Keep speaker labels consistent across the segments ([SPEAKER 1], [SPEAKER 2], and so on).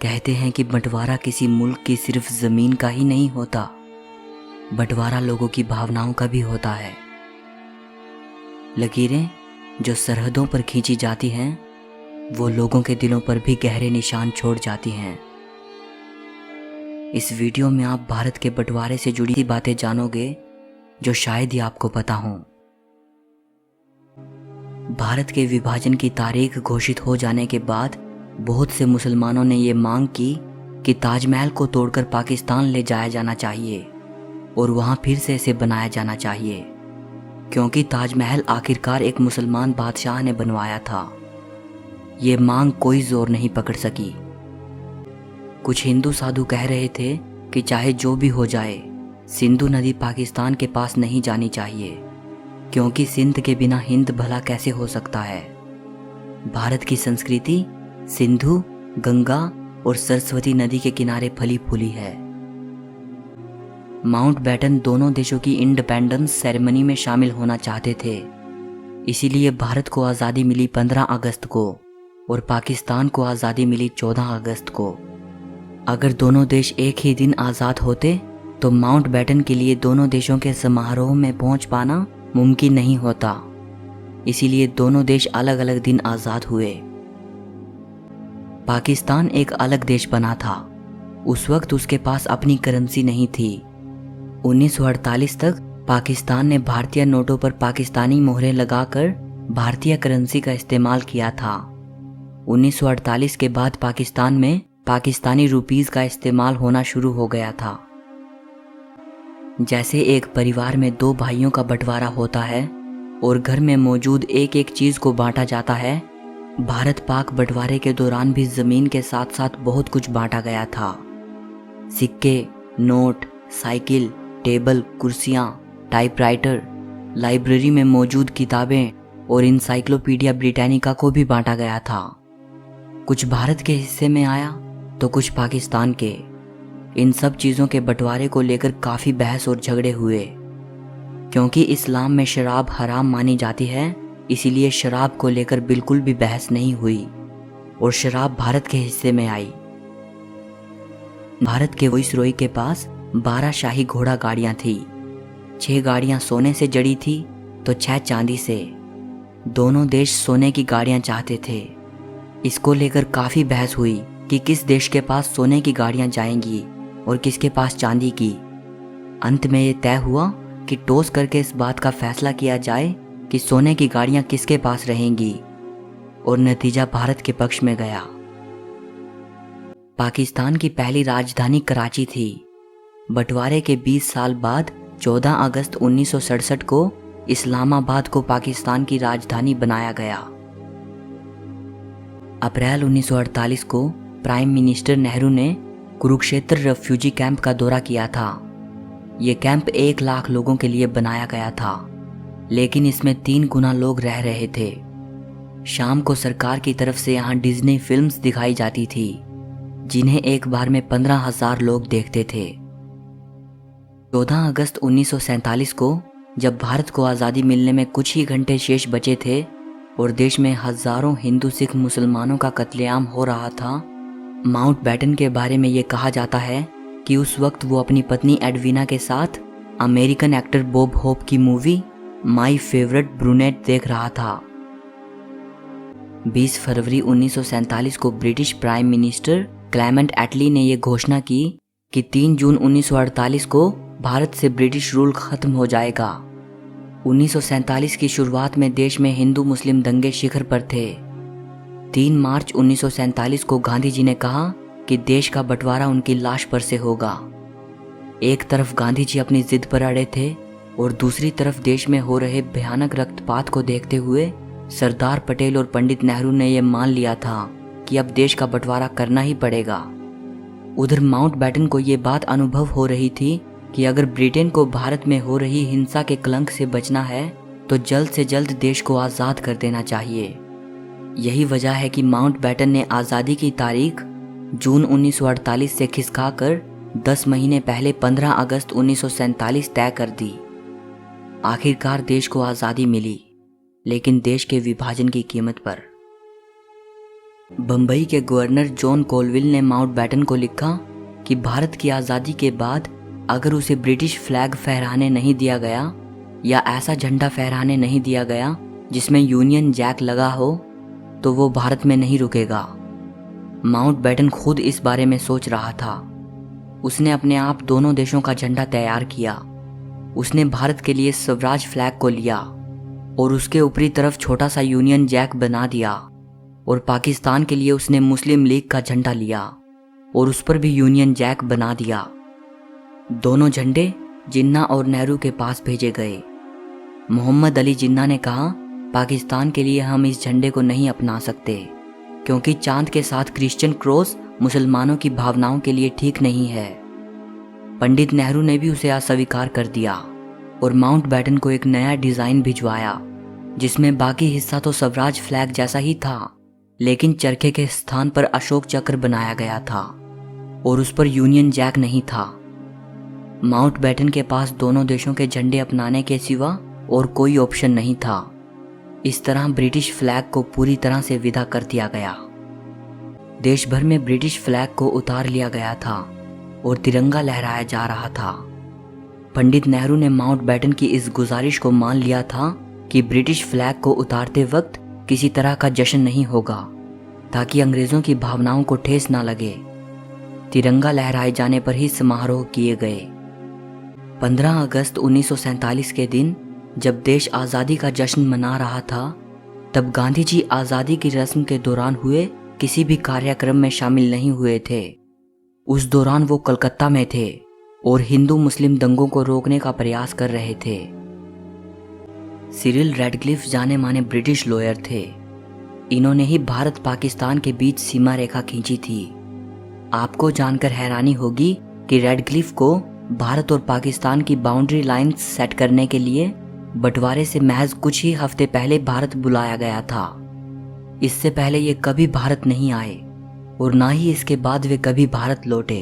[SPEAKER 1] कहते हैं कि बंटवारा किसी मुल्क की सिर्फ ज़मीन का ही नहीं होता, बंटवारा लोगों की भावनाओं का भी होता है। लकीरें जो सरहदों पर खींची जाती हैं वो लोगों के दिलों पर भी गहरे निशान छोड़ जाती हैं। इस वीडियो में आप भारत के बंटवारे से जुड़ी बातें जानोगे जो शायद ही आपको पता हों। भारत के विभाजन की तारीख घोषित हो जाने के बाद बहुत से मुसलमानों ने ये मांग की कि ताजमहल को तोड़कर पाकिस्तान ले जाया जाना चाहिए और वहाँ फिर से इसे बनाया जाना चाहिए, क्योंकि ताजमहल आखिरकार एक मुसलमान बादशाह ने बनवाया था। ये मांग कोई जोर नहीं पकड़ सकी। कुछ हिंदू साधु कह रहे थे कि चाहे जो भी हो जाए, सिंधु नदी पाकिस्तान के पास नहीं जानी चाहिए, क्योंकि सिंध के बिना हिंद भला कैसे हो सकता है। भारत की संस्कृति सिंधु, गंगा और सरस्वती नदी के किनारे फली फूली है। माउंटबेटन दोनों देशों की इंडिपेंडेंस सेरेमनी में शामिल होना चाहते थे, इसीलिए भारत को आज़ादी मिली 15 अगस्त को और पाकिस्तान को आज़ादी मिली 14 अगस्त को। अगर दोनों देश एक ही दिन आज़ाद होते तो माउंटबेटन के लिए दोनों देशों के समारोह में पहुंच पाना मुमकिन नहीं होता, इसीलिए दोनों देश अलग अलग दिन आज़ाद हुए। पाकिस्तान एक अलग देश बना था। उस वक्त उसके पास अपनी करेंसी नहीं थी। 1948 तक पाकिस्तान ने भारतीय नोटों पर पाकिस्तानी मोहरें लगाकर भारतीय करेंसी का इस्तेमाल किया था। 1948 के बाद पाकिस्तान में पाकिस्तानी रुपीस का इस्तेमाल होना शुरू हो गया था। जैसे एक परिवार में दो भाइयों का बंटवारा होता है और घर में मौजूद एक एक चीज़ को बांटा जाता है, भारत पाक बंटवारे के दौरान भी ज़मीन के साथ साथ बहुत कुछ बांटा गया था। सिक्के, नोट, साइकिल, टेबल, कुर्सियाँ, टाइपराइटर, लाइब्रेरी में मौजूद किताबें और इनसाइक्लोपीडिया ब्रिटानिका को भी बांटा गया था। कुछ भारत के हिस्से में आया तो कुछ पाकिस्तान के। इन सब चीज़ों के बंटवारे को लेकर काफ़ी बहस और झगड़े हुए, क्योंकि इस्लाम में शराब हराम मानी जाती है, इसीलिए शराब को लेकर बिल्कुल भी बहस नहीं हुई और शराब भारत के हिस्से में आई। भारत के वाइसरॉय के पास 12 शाही घोड़ा गाड़ियां थी। 6 गाड़ियां सोने से जड़ी थी तो 6 चांदी से। दोनों देश सोने की गाड़ियां चाहते थे। इसको लेकर काफ़ी बहस हुई कि किस देश के पास सोने की गाड़ियां जाएंगी और किसके पास चांदी की। अंत में ये तय हुआ कि टॉस करके इस बात का फैसला किया जाए कि सोने की गाड़ियां किसके पास रहेंगी, और नतीजा भारत के पक्ष में गया। पाकिस्तान की पहली राजधानी कराची थी। बंटवारे के 20 साल बाद 14 अगस्त 1967 को इस्लामाबाद को पाकिस्तान की राजधानी बनाया गया। अप्रैल 1948 को प्राइम मिनिस्टर नेहरू ने कुरुक्षेत्र रेफ्यूजी कैंप का दौरा किया था। ये कैंप 1 लाख लोगों के लिए बनाया गया था, लेकिन इसमें 3 गुना लोग रह रहे थे। शाम को सरकार की तरफ से यहाँ डिज्नी फिल्म्स दिखाई जाती थी, जिन्हें एक बार में 15,000 लोग देखते थे। 14 अगस्त 1947 को जब भारत को आज़ादी मिलने में कुछ ही घंटे शेष बचे थे और देश में हजारों हिंदू सिख मुसलमानों का कत्लेआम हो रहा था, माउंटबेटन के बारे में ये कहा जाता है कि उस वक्त वो अपनी पत्नी एडवीना के साथ अमेरिकन एक्टर बॉब होप की मूवी माई फेवरेट ब्रूनेट देख रहा था। 20 फरवरी 1947 को ब्रिटिश प्राइम मिनिस्टर क्लेमेंट एटली ने यह घोषणा की कि 3 जून 1948 को भारत से ब्रिटिश रूल खत्म हो जाएगा। 1947 की शुरुआत में देश में हिंदू मुस्लिम दंगे शिखर पर थे। 3 मार्च 1947 को गांधी जी ने कहा कि देश का बंटवारा उनकी लाश पर से होगा। एक तरफ गांधी जी अपनी जिद पर अड़े थे और दूसरी तरफ देश में हो रहे भयानक रक्तपात को देखते हुए सरदार पटेल और पंडित नेहरू ने यह मान लिया था कि अब देश का बंटवारा करना ही पड़ेगा। उधर माउंटबेटन को ये बात अनुभव हो रही थी कि अगर ब्रिटेन को भारत में हो रही हिंसा के कलंक से बचना है तो जल्द से जल्द देश को आज़ाद कर देना चाहिए। यही वजह है कि माउंटबेटन ने आज़ादी की तारीख जून 1948 से खिसकाकर 10 महीने पहले 15 अगस्त 1947 तय कर दी। आखिरकार देश को आज़ादी मिली, लेकिन देश के विभाजन की कीमत पर। बम्बई के गवर्नर जॉन कोलविल ने माउंटबेटन को लिखा कि भारत की आज़ादी के बाद अगर उसे ब्रिटिश फ्लैग फहराने नहीं दिया गया या ऐसा झंडा फहराने नहीं दिया गया जिसमें यूनियन जैक लगा हो तो वो भारत में नहीं रुकेगा। माउंटबेटन खुद इस बारे में सोच रहा था। उसने अपने आप दोनों देशों का झंडा तैयार किया। उसने भारत के लिए स्वराज फ्लैग को लिया और उसके ऊपरी तरफ छोटा सा यूनियन जैक बना दिया, और पाकिस्तान के लिए उसने मुस्लिम लीग का झंडा लिया और उस पर भी यूनियन जैक बना दिया। दोनों झंडे जिन्ना और नेहरू के पास भेजे गए। मोहम्मद अली जिन्ना ने कहा, पाकिस्तान के लिए हम इस झंडे को नहीं अपना सकते क्योंकि चांद के साथ क्रिश्चियन क्रॉस मुसलमानों की भावनाओं के लिए ठीक नहीं है। पंडित नेहरू ने भी उसे अस्वीकार कर दिया और माउंटबेटन को एक नया डिज़ाइन भिजवाया जिसमें बाकी हिस्सा तो स्वराज फ्लैग जैसा ही था, लेकिन चरखे के स्थान पर अशोक चक्र बनाया गया था और उस पर यूनियन जैक नहीं था। माउंटबेटन के पास दोनों देशों के झंडे अपनाने के सिवा और कोई ऑप्शन नहीं था। इस तरह ब्रिटिश फ्लैग को पूरी तरह से विदा कर दिया गया। देश भर में ब्रिटिश फ्लैग को उतार लिया गया था और तिरंगा लहराया जा रहा था। पंडित नेहरू ने माउंटबेटन की इस गुजारिश को मान लिया था कि ब्रिटिश फ्लैग को उतारते वक्त किसी तरह का जश्न नहीं होगा ताकि अंग्रेज़ों की भावनाओं को ठेस ना लगे। तिरंगा लहराए जाने पर ही समारोह किए गए। 15 अगस्त 1947 के दिन जब देश आज़ादी का जश्न मना रहा था, तब गांधी जी आज़ादी की रस्म के दौरान हुए किसी भी कार्यक्रम में शामिल नहीं हुए थे। उस दौरान वो कलकत्ता में थे और हिंदू मुस्लिम दंगों को रोकने का प्रयास कर रहे थे। सिरिल रैडक्लिफ जाने माने ब्रिटिश लॉयर थे। इन्होंने ही भारत पाकिस्तान के बीच सीमा रेखा खींची थी। आपको जानकर हैरानी होगी कि रैडक्लिफ को भारत और पाकिस्तान की बाउंड्री लाइंस सेट करने के लिए बंटवारे से महज कुछ ही हफ्ते पहले भारत बुलाया गया था। इससे पहले ये कभी भारत नहीं आए और ना ही इसके बाद वे कभी भारत लौटे।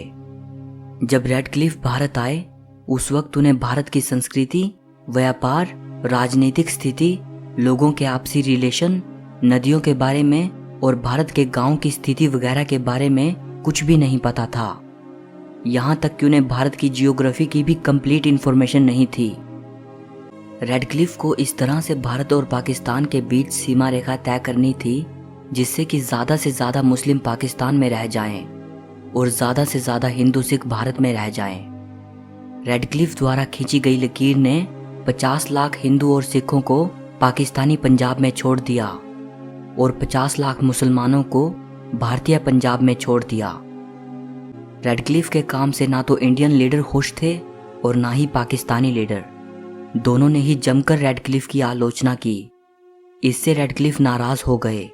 [SPEAKER 1] जब रैडक्लिफ भारत आए उस वक्त उन्हें भारत की संस्कृति, व्यापार, राजनीतिक स्थिति, लोगों के आपसी रिलेशन, नदियों के बारे में और भारत के गांव की स्थिति वगैरह के बारे में कुछ भी नहीं पता था। यहाँ तक कि उन्हें भारत की जियोग्राफी की भी कंप्लीट इन्फॉर्मेशन नहीं थी। रैडक्लिफ को इस तरह से भारत और पाकिस्तान के बीच सीमा रेखा तय करनी थी जिससे कि ज़्यादा से ज़्यादा मुस्लिम पाकिस्तान में रह जाएं और ज़्यादा से ज़्यादा हिंदू सिख भारत में रह जाएं। रैडक्लिफ द्वारा खींची गई लकीर ने 50 लाख हिंदू और सिखों को पाकिस्तानी पंजाब में छोड़ दिया और 50 लाख मुसलमानों को भारतीय पंजाब में छोड़ दिया। रैडक्लिफ के काम से ना तो इंडियन लीडर खुश थे और ना ही पाकिस्तानी लीडर। दोनों ने ही जमकर रैडक्लिफ की आलोचना की। इससे रैडक्लिफ नाराज हो गए।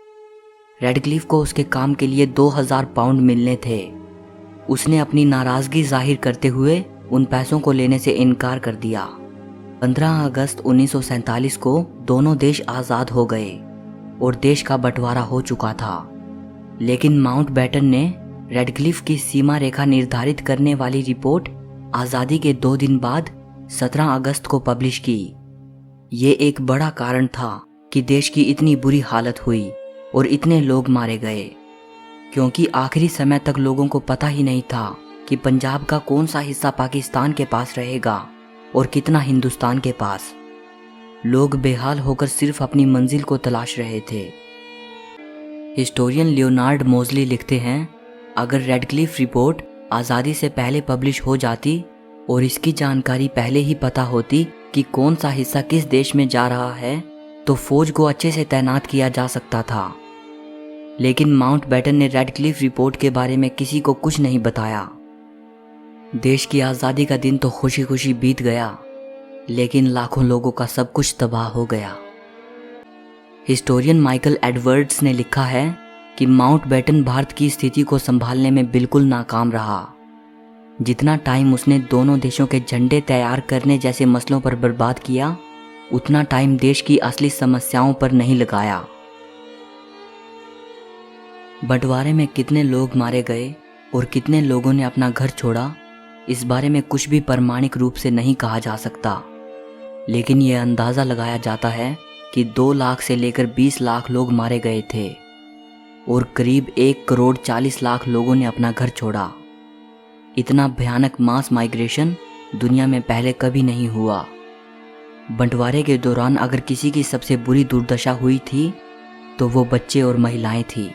[SPEAKER 1] रैडक्लिफ को उसके काम के लिए 2000 पाउंड मिलने थे। उसने अपनी नाराजगी जाहिर करते हुए उन पैसों को लेने से इनकार कर दिया। 15 अगस्त 1947 को दोनों देश आज़ाद हो गए और देश का बंटवारा हो चुका था। लेकिन माउंटबेटन ने रैडक्लिफ की सीमा रेखा निर्धारित करने वाली रिपोर्ट आज़ादी के 2 दिन बाद 17 अगस्त को पब्लिश की। ये एक बड़ा कारण था कि देश की इतनी बुरी हालत हुई और इतने लोग मारे गए, क्योंकि आखिरी समय तक लोगों को पता ही नहीं था कि पंजाब का कौन सा हिस्सा पाकिस्तान के पास रहेगा और कितना हिंदुस्तान के पास। लोग बेहाल होकर सिर्फ अपनी मंजिल को तलाश रहे थे। हिस्टोरियन लियोनार्ड मोज़ली लिखते हैं, अगर रैडक्लिफ रिपोर्ट आज़ादी से पहले पब्लिश हो जाती और इसकी जानकारी पहले ही पता होती कि कौन सा हिस्सा किस देश में जा रहा है, तो फौज को अच्छे से तैनात किया जा सकता था। लेकिन माउंटबेटन ने रैडक्लिफ रिपोर्ट के बारे में किसी को कुछ नहीं बताया। देश की आज़ादी का दिन तो खुशी खुशी बीत गया, लेकिन लाखों लोगों का सब कुछ तबाह हो गया। हिस्टोरियन माइकल एडवर्ड्स ने लिखा है कि माउंटबेटन भारत की स्थिति को संभालने में बिल्कुल नाकाम रहा। जितना टाइम उसने दोनों देशों के झंडे तैयार करने जैसे मसलों पर बर्बाद किया, उतना टाइम देश की असली समस्याओं पर नहीं लगाया। बंटवारे में कितने लोग मारे गए और कितने लोगों ने अपना घर छोड़ा, इस बारे में कुछ भी प्रमाणिक रूप से नहीं कहा जा सकता, लेकिन यह अंदाज़ा लगाया जाता है कि 2 लाख से लेकर 20 लाख लोग मारे गए थे। और करीब 1,40,00,000 लोगों ने अपना घर छोड़ा। इतना भयानक मास माइग्रेशन दुनिया में पहले कभी नहीं हुआ। बंटवारे के दौरान अगर किसी की सबसे बुरी दुर्दशा हुई थी तो वो बच्चे और महिलाएं थी।